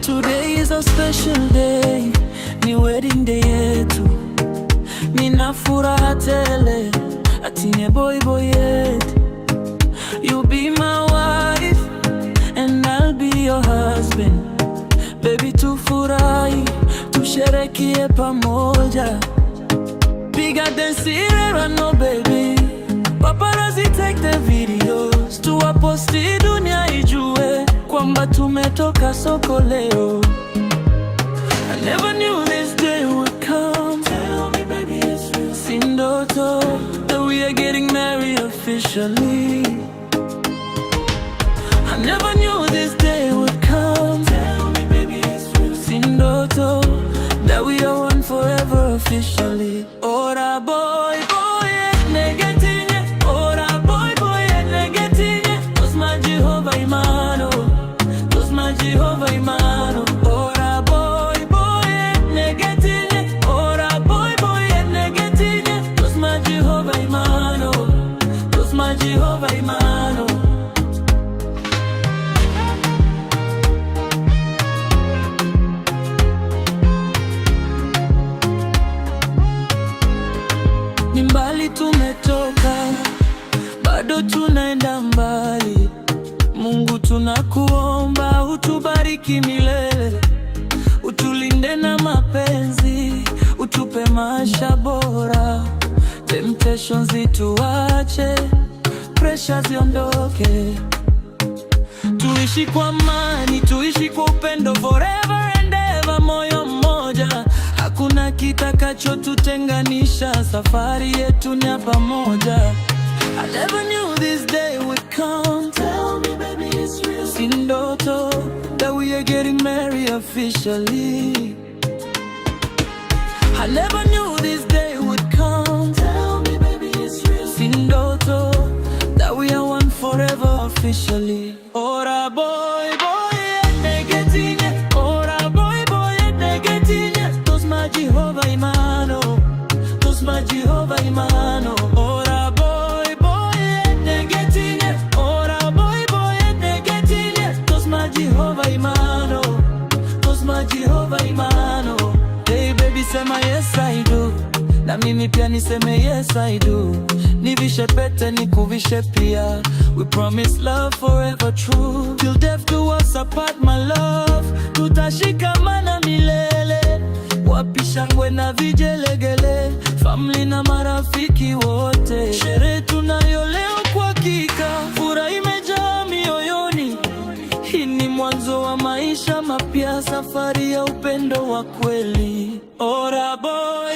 Today is a special day, ni wedding day yetu. Nina furaha tele, atinye boy yetu. You be my wife and I'll be your husband. Baby, tufurahi, tusherekee pamoja. Piga densire no baby, paparazzi take the videos, tuwaposti dunia ijue kwamba tumetoka soko leo. I never knew this day would come. Tell me baby it's real. Si ndoto that we are getting married officially. I never knew this day would come. Tell me baby it's real. Si ndoto that we are one forever officially. Ora boy negetinye, ora boy negetinye. Tosma Jehovah imano, tosma Jehovah imano. Ora boy negetinye, ora boy negetinye. Tosma Jehovah imano, tosma Jehovah imano. Ni mbali tumetoka, bado tunaenda mbali. Mungu tunakuomba, utubariki milele, utulinde na mapenzi, utupe maisha bora. Temptations zituache, pressure ziondoke. Tuishi kwa amani, tuishi kwa upendo forever and ever, moyo mmoja. Hakuna kitakachotutenganisha, safari yetu ni ya pamoja. I never knew this day would come. Tell me baby it's real. Si ndoto that we are getting married officially. I never knew this day would come. Tell me baby it's real. Si ndoto that we are one forever officially. Ora boy negetinye, ora boy negetinye. Tosma Jehovah imano, tosma Jehovah imano. Ora boy negetinye, ora boy negetinye. Tosma Jehovah imano, tosma Jehovah imano. Hey baby sema yes I do, na mimi pia niseme yes I do. Nivishe pete nikuvishe pia, we promise love forever true. Till death do us apart my love, tutashikamana milele. Wapi shangwe na vigelegele, family na marafiki wote. Sherehe tunayo leo kwa hakika, furaha imejaa mioyoni. Hii ni mwanzo wa maisha mapya, safari ya upendo wa kweli. Ora boy